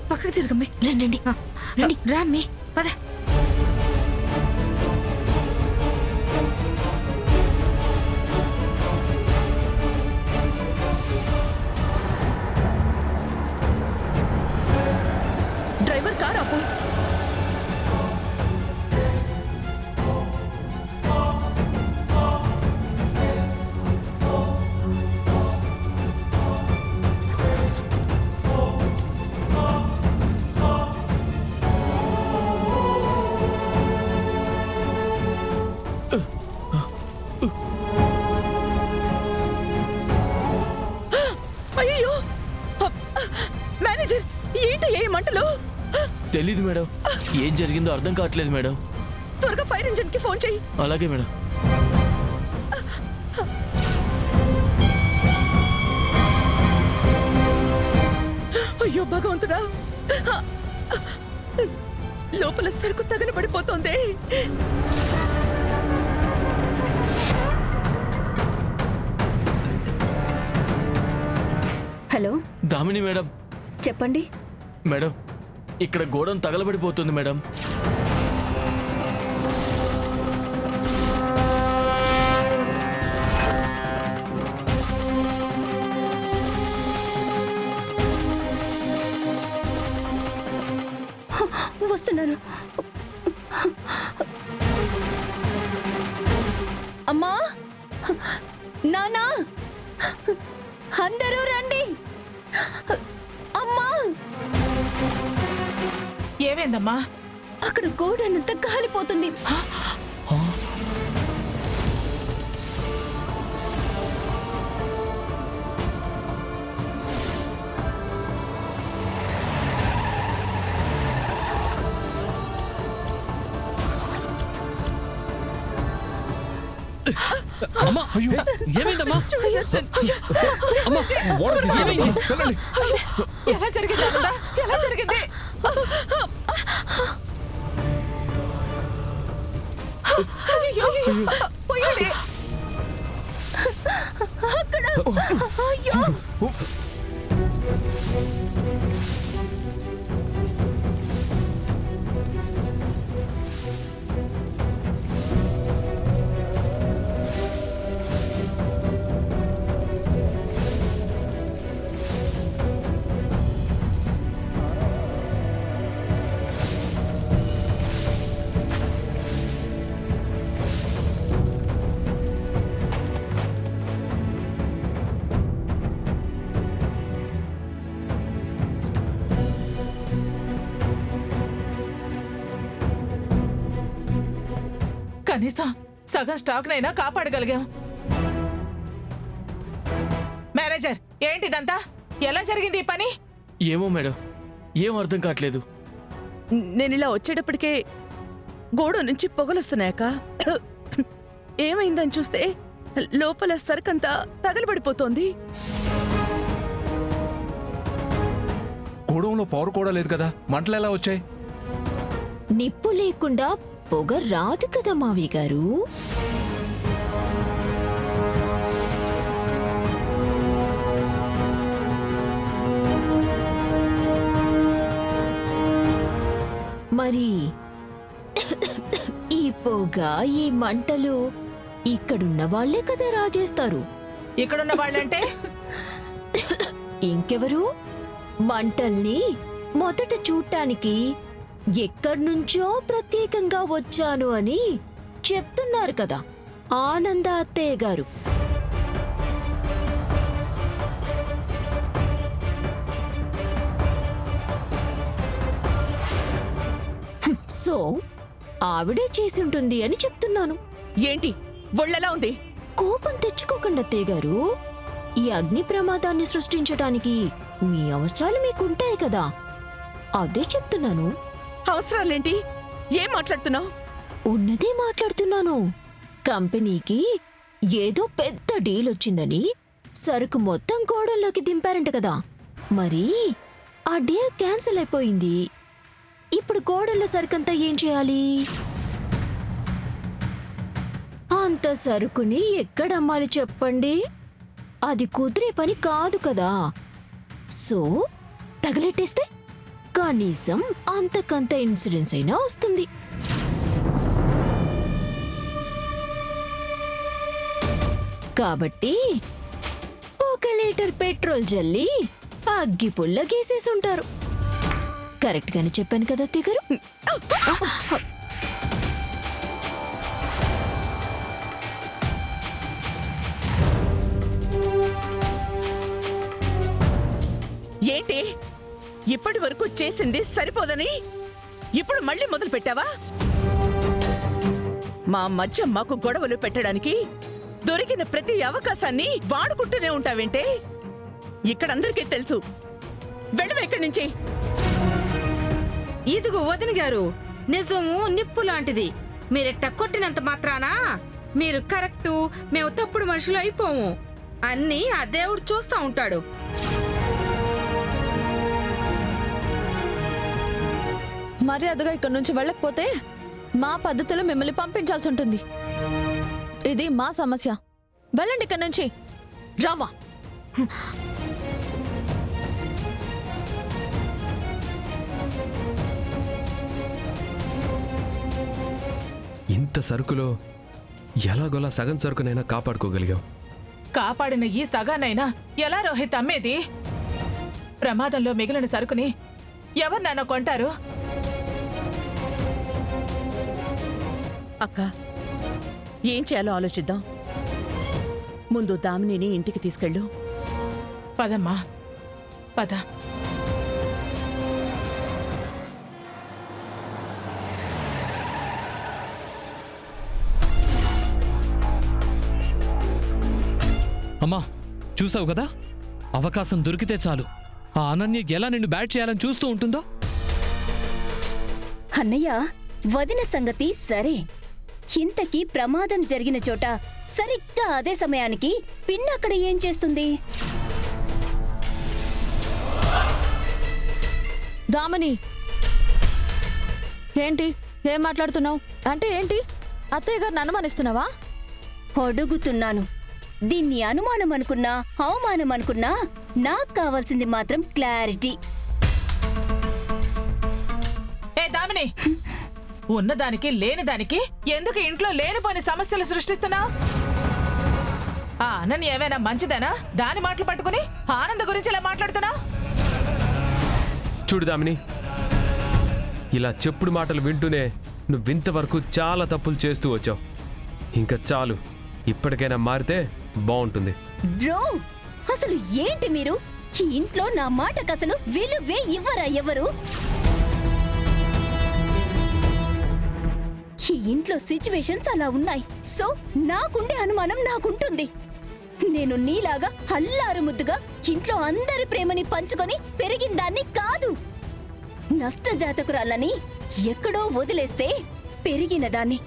పక్కకు జరగమ్మే. రండి రండి రామ్మి పద. డ్రైవర్ కార్ ఆపు. అయ్యో మేనేజర్, ఏంటి ఏ మంటలు? తెలీదు మేడం, ఏం జరిగిందో అర్థం కావట్లేదు మేడం. త్వరగా ఫైర్ ఇంజిన్ కి ఫోన్ చెయ్యి. అలాగే మేడం. అయ్యో భగవంతుడా, లోపల సరుకు తగలబడిపోతోంది. Hello Damini madam. చెప్పండి. మేడం, ఇక్కడ గోడౌన్ తగలబడిపోతుంది మేడం. వస్తున్నాను. అమ్మా, నానా, అందరూ రండి. అమ్మా, ఏమైందమ్మా? అక్కడ గోడనంతా కాలిపోతుంది. అమ్మా, అయ్యో ఏమైందమ్మా? అమ్మా, ఏమైంది? ఎలా జరిగింది? ఎలా జరిగింది? అక్కడ అయ్యో, కనీసం సగం స్టాక్ నైనా కాపాడగలిగాం. మేనేజర్, ఏంటిదంతా? ఎలా జరిగింది ఈ పని? ఏమో మేడం, ఏం అర్థం కావట్లేదు. నేను ఇలా వచ్చేటప్పటికే గోడ నుంచి పొగలొస్తున్నాయక ఏమైందని చూస్తే లోపల సరుకంతా తగలబడిపోతోంది. గోడంలో పవర్ కూడా లేదు కదా, మంటలు ఎలా వచ్చాయి? నిప్పు లేకుండా పొగ రాదు కదా మావి గారు. మరి ఈ పొగ, ఈ మంటలు ఇక్కడున్న వాళ్లే కదా రాజేస్తారు. ఇక్కడున్న వాళ్ళంటే ఇంకెవరు? మంటల్ని మొదట చూడటానికి ఎక్కడ్నుంచో ప్రత్యేకంగా వచ్చాను అని చెప్తున్నారు కదా ఆనంద అత్తయ్య గారు. సో ఆవిడే చేసుంటుంది అని చెప్తున్నాను. ఏంటి ఒళ్ళెలా ఉంది? కోపం తెచ్చుకోకండి అత్తయ్య గారు. ఈ అగ్ని ప్రమాదాన్ని సృష్టించడానికి మీ అవసరాలు మీకుంటాయి కదా, అదే చెప్తున్నాను. అవసరాలేంటి? ఏం మాట్లాడుతున్నావు? ఉన్నదే మాట్లాడుతున్నాను. కంపెనీకి ఏదో పెద్ద డీల్ వచ్చిందని సరుకు మొత్తం గోడల్లోకి దింపారంట కదా, మరి ఆ డీల్ క్యాన్సిల్ అయిపోయింది. ఇప్పుడు గోడల్లో సరుకంతా ఏం చేయాలి? అంత సరుకుని ఎక్కడమ్మాలి చెప్పండి? అది కుదిరే పని కాదు కదా. సో తగలెట్టేస్తే కనీసం అంతకంత ఇన్సూరెన్స్ అయినా వస్తుంది. కాబట్టి 1 లీటర్ పెట్రోల్ జల్లి అగ్గిపుల్ల గీసేసుంటారు. కరెక్ట్ గానే చెప్పాను కదా తిగరు? ఏంటి ఇప్పటి వరకు చేసింది సరిపోదని ఇప్పుడు మళ్ళీ మొదలు పెట్టావా? మా మధ్య మాకు గొడవలు పెట్టడానికి దొరికిన ప్రతి అవకాశాన్ని వాడుకుంటూనే ఉంటావేంటే? ఇక్కడందరికీ తెలుసు. వెళ్ళవే ఇక్కడి నుంచి. ఇదిగో వదిన గారు, నిజము నిప్పు లాంటిది. మీరెట్ట కొట్టినంత మాత్రానా మీరు కరెక్టు, మేము తప్పుడు మనుషులు అయిపోము. అన్నీ ఆ దేవుడు చూస్తా ఉంటాడు. మర్యాదగా ఇక్కడి నుంచి వెళ్ళకపోతే మా పద్ధతిలో మిమ్మల్ని పంపించాల్సి ఉంటుంది. ఇది మా సమస్య. వెళ్ళండి ఇక్కడి నుంచి. రామా, ఇంత సరుకులో ఎలాగోలా సగం సరుకునైనా కాపాడుకోగలిగాం. కాపాడిన ఈ సగానైనా ఎలా రోహిత్ అమ్మేది? ప్రమాదంలో మిగిలిన సరుకుని ఎవరినైనా కొంటారు? అక్క, ఏం చేయాలో ఆలోచిద్దాం. ముందు దామినిని ఇంటికి తీసుకెళ్ళు. పదమ్మా, పద. అమ్మా, చూసావు కదా, అవకాశం దొరికితే చాలు ఆ అనన్య ఎలా నిన్ను బ్యాట్ చేయాలని చూస్తూ ఉంటుందో. అన్నయ్య, వదిన సంగతి సరే. ఇంతకీ ప్రమాదం జరిగిన చోట సరిగ్గా అదే సమయానికి పిన్ అక్కడ ఏం చేస్తుంది? దామని, ఏంటి ఏం మాట్లాడుతున్నావు? అంటే ఏంటి? అత్తయ్య గారిని అనుమానిస్తున్నావా? అడుగుతున్నాను. దీన్ని అనుమానం అనుకున్నా అవమానం అనుకున్నా నాకు కావాల్సింది మాత్రం క్లారిటీ. ఏ దామిని, ఉన్నదానికి లేనిదానికి ఎందుకు ఇంట్లో లేనిపోని సమస్యలు సృష్టిస్తున్నా? ఆ అనన్య ఏమైనా మంచిదేనా? దాని మాటలు పట్టుకుని ఆనంద గురించి ఇలా మాట్లాడుతున్నా? చూడు దామిని, ఇలా చెప్పుడు మాటలు వింటూనే నువ్వింతవరకు చాలా తప్పులు చేస్తూ వచ్చావు. ఇంకా చాలు, ఇప్పటికైనా మారితే బాగుంటుంది. బ్రో, అసలు ఏంటి మీరు? ఈ ఇంట్లో నా మాటకు అసలు విలువే ఇవ్వరా ఎవరు? ఈ ఇంట్లో సిచ్యువేషన్స్ అలా ఉన్నాయి. సో నాకుండే అనుమానం నాకుంటుంది. నేను నీలాగా అల్లారు ముద్దుగా ఇంట్లో అందరి ప్రేమని పంచుకొని పెరిగిందాన్ని కాదు. నష్టజాతకురాలని ఎక్కడో వదిలేస్తే పెరిగిన దాన్ని